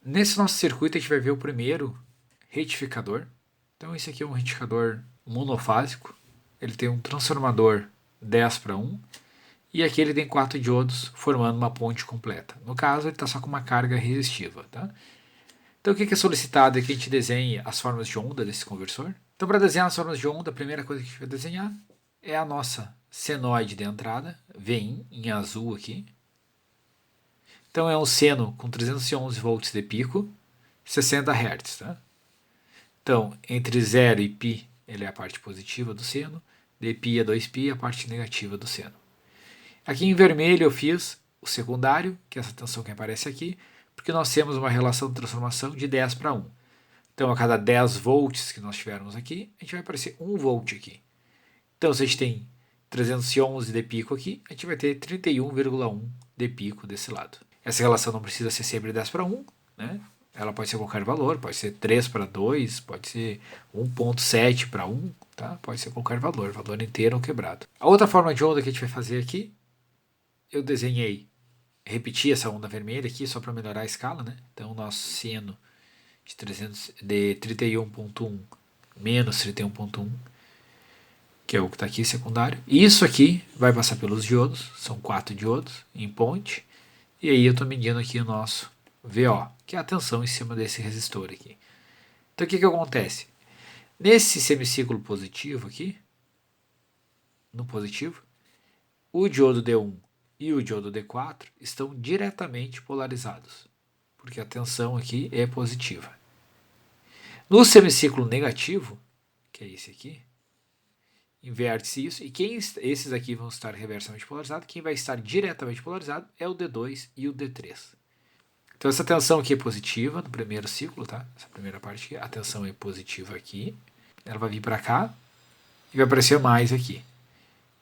Nesse nosso circuito a gente vai ver o primeiro retificador. Então esse aqui é um retificador monofásico. Ele tem um transformador 10:1 e aqui ele tem 4 diodos formando uma ponte completa. No caso ele está só com uma carga resistiva. Tá? Então o que é solicitado é que a gente desenhe as formas de onda desse conversor. Então para desenhar as formas de onda, a primeira coisa que a gente vai desenhar é a nossa senoide de entrada, Vin, em azul aqui. Então é um seno com 311 volts de pico, 60 Hz. Tá? Então, entre 0 e π, ele é a parte positiva do seno, de π a 2π, a parte negativa do seno. Aqui em vermelho eu fiz o secundário, que é essa tensão que aparece aqui, porque nós temos uma relação de transformação de 10:1. Então, a cada 10 volts que nós tivermos aqui, a gente vai aparecer 1 volt aqui. Então, se a gente tem 311 de pico aqui, a gente vai ter 31,1 de pico desse lado. Essa relação não precisa ser sempre 10:1, né? Ela pode ser qualquer valor, pode ser 3:2, pode ser 1,7:1, tá? Pode ser qualquer valor inteiro ou quebrado. A outra forma de onda que a gente vai fazer aqui, eu desenhei, repeti essa onda vermelha aqui só para melhorar a escala, né? Então o nosso seno de 31,1 menos 31,1, que é o que está aqui secundário. Isso aqui vai passar pelos diodos, são 4 diodos em ponte, e aí eu estou medindo aqui o nosso VO, que é a tensão em cima desse resistor aqui. Então o que acontece? Nesse semicírculo positivo aqui, no positivo, o diodo D1 e o diodo D4 estão diretamente polarizados, porque a tensão aqui é positiva. No semicírculo negativo, que é esse aqui, inverte-se isso, e esses aqui vão estar reversamente polarizados, quem vai estar diretamente polarizado é o D2 e o D3. Então essa tensão aqui é positiva no primeiro ciclo, tá? Essa primeira parte aqui, a tensão é positiva aqui, ela vai vir para cá e vai aparecer mais aqui.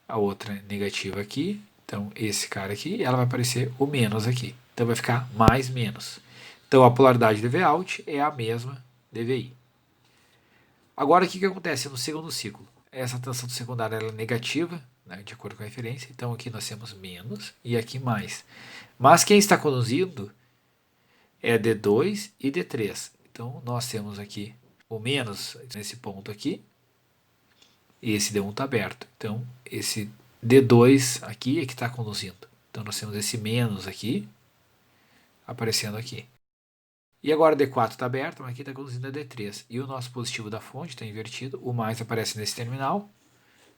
A outra é negativa aqui, então esse cara aqui, ela vai aparecer o menos aqui. Então vai ficar mais menos. Então a polaridade de Vout é a mesma de VI. Agora o que acontece no segundo ciclo? Essa tensão secundária ela é negativa, né, de acordo com a referência, então aqui nós temos menos e aqui mais. Mas quem está conduzindo é D2 e D3. Então nós temos aqui o menos nesse ponto aqui, e esse D1 está aberto. Então esse D2 aqui é que está conduzindo. Então nós temos esse menos aqui aparecendo aqui. E agora o D4 está aberto, mas aqui está conduzindo a D3. E o nosso positivo da fonte está invertido, o mais aparece nesse terminal.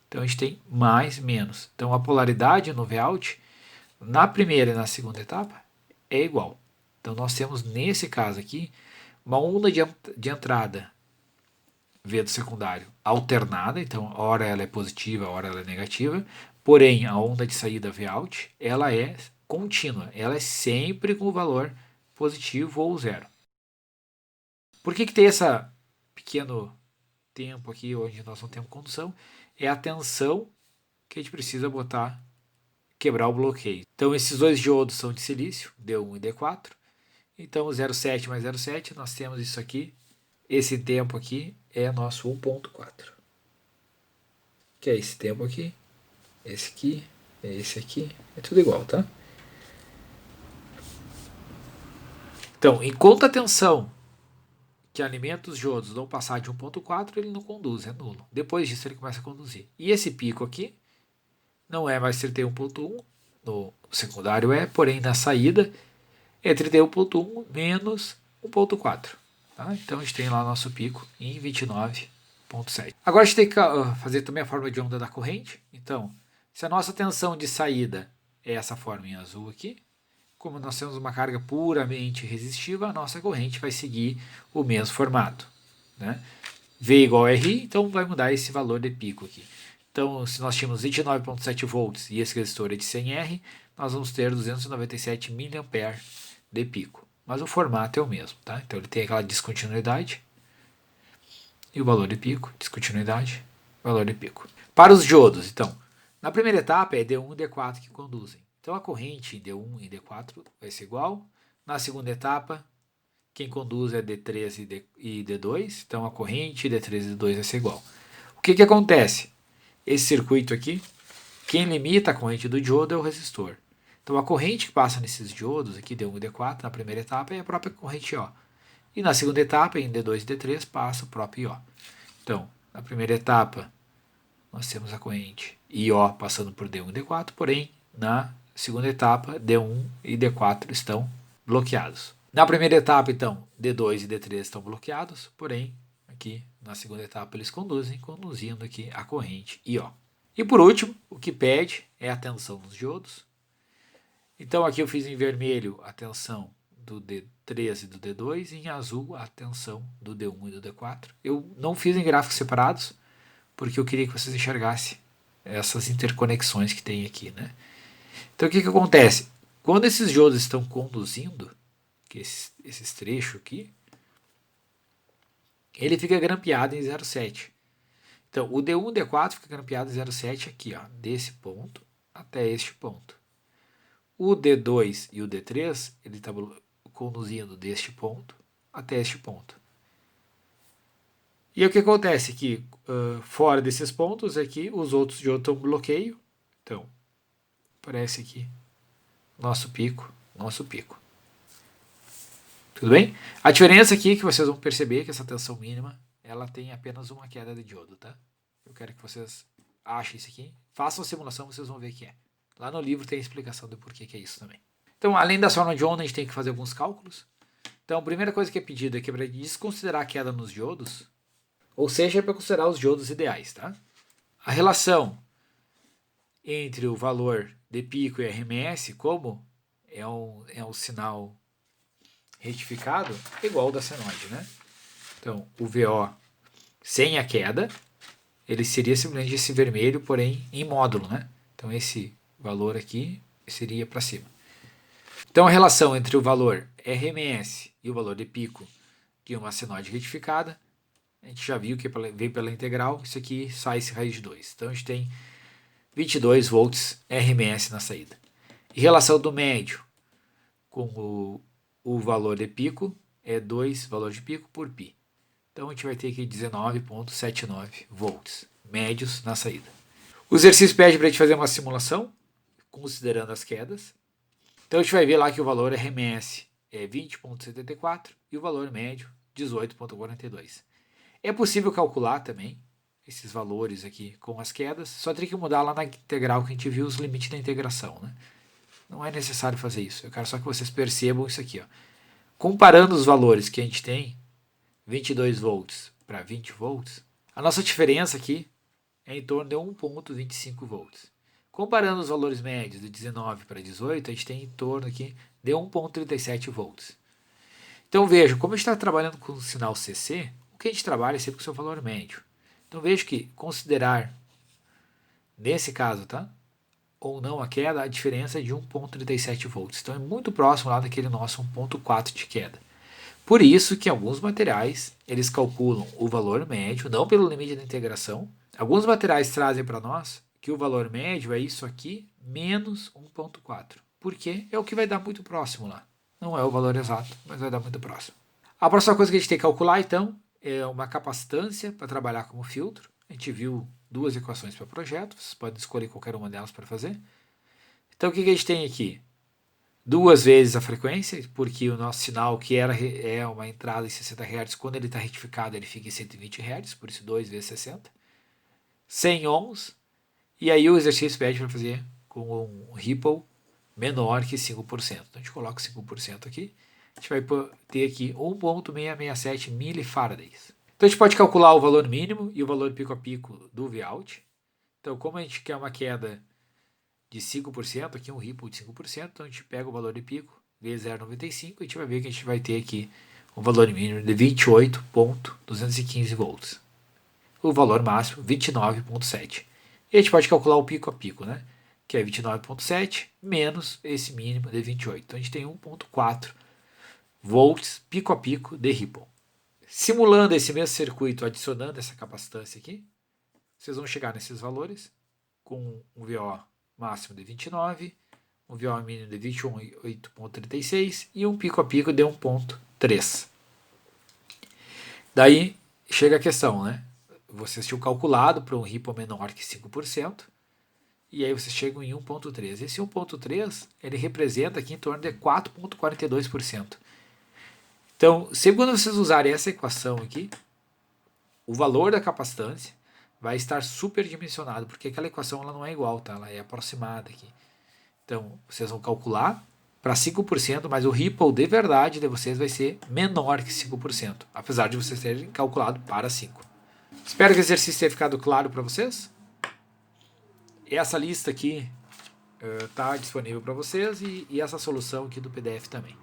Então a gente tem mais, menos. Então a polaridade no Vout, na primeira e na segunda etapa, é igual. Então nós temos nesse caso aqui, uma onda de entrada V do secundário alternada, então hora ela é positiva, hora ela é negativa, porém a onda de saída Vout, ela é contínua, ela é sempre com o valor positivo ou zero. Por que tem esse pequeno tempo aqui onde nós não temos condução? É a tensão que a gente precisa botar, quebrar o bloqueio. Então esses dois diodos são de silício, D1 e D4. Então 0,7 mais 0,7, nós temos isso aqui. Esse tempo aqui é nosso 1,4. Que é esse tempo aqui, esse aqui, é esse aqui, é tudo igual, tá? Então, enquanto a tensão que alimenta os diodos não passar de 1,4, ele não conduz, é nulo. Depois disso ele começa a conduzir. E esse pico aqui não é mais 31,1, no secundário é, porém na saída é 31,1 menos 1,4. Tá? Então a gente tem lá nosso pico em 29,7. Agora a gente tem que fazer também a forma de onda da corrente. Então, se a nossa tensão de saída é essa forma em azul aqui, como nós temos uma carga puramente resistiva, a nossa corrente vai seguir o mesmo formato. Né? V igual a RI, então vai mudar esse valor de pico aqui. Então, se nós tínhamos 29,7 volts e esse resistor é de 100R, nós vamos ter 297 mA de pico. Mas o formato é o mesmo. Tá? Então, ele tem aquela descontinuidade e o valor de pico, descontinuidade, valor de pico. Para os diodos, então, na primeira etapa é D1 e D4 que conduzem. Então a corrente D1 e D4 vai ser igual. Na segunda etapa, quem conduz é D3 e D2. Então a corrente D3 e D2 vai ser igual. O que acontece? Esse circuito aqui, quem limita a corrente do diodo é o resistor. Então a corrente que passa nesses diodos aqui, D1 e D4, na primeira etapa é a própria corrente I. E na segunda etapa, em D2 e D3, passa o próprio I. Então, na primeira etapa, nós temos a corrente IO passando por D1 e D4, porém, na segunda etapa, D1 e D4 estão bloqueados. Na primeira etapa, então, D2 e D3 estão bloqueados, porém, aqui na segunda etapa eles conduzindo aqui a corrente IO. E por último, o que pede é a tensão nos diodos. Então aqui eu fiz em vermelho a tensão do D3 e do D2, e em azul a tensão do D1 e do D4. Eu não fiz em gráficos separados, porque eu queria que vocês enxergassem essas interconexões que tem aqui, né? Então o que acontece? Quando esses diodos estão conduzindo, que esses trechos aqui, ele fica grampeado em 0,7. Então o D1 e D4 fica grampeado em 0,7 aqui, ó, desse ponto até este ponto. O D2 e o D3, ele está conduzindo deste ponto até este ponto. E o que acontece aqui, fora desses pontos aqui, os outros diodos estão bloqueio. Então, aparece aqui nosso pico. Tudo bem? A diferença aqui é que vocês vão perceber que essa tensão mínima, ela tem apenas uma queda de diodo, tá? Eu quero que vocês achem isso aqui. Façam a simulação, vocês vão ver que é. Lá no livro tem a explicação do porquê que é isso também. Então, além da forma de onda, a gente tem que fazer alguns cálculos. Então, a primeira coisa que é pedida aqui é para desconsiderar a queda nos diodos, ou seja, é para considerar os diodos ideais, tá? A relação entre o valor de pico e RMS, como é um sinal retificado, é igual ao da senoide, né? Então, o VO sem a queda, ele seria simplesmente esse vermelho, porém em módulo, né? Então, esse valor aqui seria para cima. Então, a relação entre o valor RMS e o valor de pico de uma senoide retificada, a gente já viu que veio pela integral, isso aqui sai esse raiz de 2. Então, a gente tem 22 volts RMS na saída. E relação do médio com o valor de pico é 2 valor de pico por π. Então, a gente vai ter aqui 19,79 volts médios na saída. O exercício pede para a gente fazer uma simulação, considerando as quedas. Então a gente vai ver lá que o valor RMS é 20,74 e o valor médio 18,42. É possível calcular também esses valores aqui com as quedas, só tem que mudar lá na integral que a gente viu os limites da integração, né? Não é necessário fazer isso, eu quero só que vocês percebam isso aqui, ó. Comparando os valores que a gente tem, 22 volts para 20 volts, a nossa diferença aqui é em torno de 1,25 volts. Comparando os valores médios de 19 para 18, a gente tem em torno aqui de 1,37 volts. Então veja, como a gente está trabalhando com o sinal CC, o que a gente trabalha é sempre com o seu valor médio. Então veja que considerar, nesse caso, tá? Ou não a queda, a diferença é de 1,37 volts. Então é muito próximo lá daquele nosso 1,4 de queda. Por isso que alguns materiais, eles calculam o valor médio, não pelo limite da integração. Alguns materiais trazem para nós que o valor médio é isso aqui menos 1,4. Porque é o que vai dar muito próximo lá. Não é o valor exato, mas vai dar muito próximo. A próxima coisa que a gente tem que calcular, então, é uma capacitância para trabalhar como filtro. A gente viu duas equações para o projeto, vocês podem escolher qualquer uma delas para fazer. Então, o que a gente tem aqui? 2 vezes a frequência, porque o nosso sinal, que é uma entrada em 60 Hz, quando ele está retificado, ele fica em 120 Hz, por isso 2 vezes 60. 100 ohms, e aí o exercício pede para fazer com um ripple menor que 5%. Então a gente coloca 5% aqui, a gente vai ter aqui 1,667 milifarads. Então a gente pode calcular o valor mínimo e o valor pico a pico do Vout. Então, como a gente quer uma queda de 5%, aqui um ripple de 5%, então a gente pega o valor de pico, vezes 0,95, e a gente vai ver que a gente vai ter aqui um valor mínimo de 28,215 volts. O valor máximo, 29,7. E a gente pode calcular o pico a pico, né? Que é 29,7 menos esse mínimo de 28. Então a gente tem 1,4 volts pico a pico de ripple. Simulando esse mesmo circuito, adicionando essa capacitância aqui, vocês vão chegar nesses valores com um VO máximo de 29, um VO mínimo de 28,36 e um pico a pico de 1,3. Daí chega a questão, né? Vocês tinham calculado para um ripple menor que 5%, e aí vocês chegam em 1.3. Esse 1.3, ele representa aqui em torno de 4.42%. Então, sempre quando vocês usarem essa equação aqui, o valor da capacitância vai estar superdimensionado, porque aquela equação ela não é igual, tá? Ela é aproximada aqui. Então, vocês vão calcular para 5%, mas o ripple de verdade de vocês vai ser menor que 5%, apesar de vocês terem calculado para 5%. Espero que o exercício tenha ficado claro para vocês. Essa lista aqui está disponível para vocês e essa solução aqui do PDF também.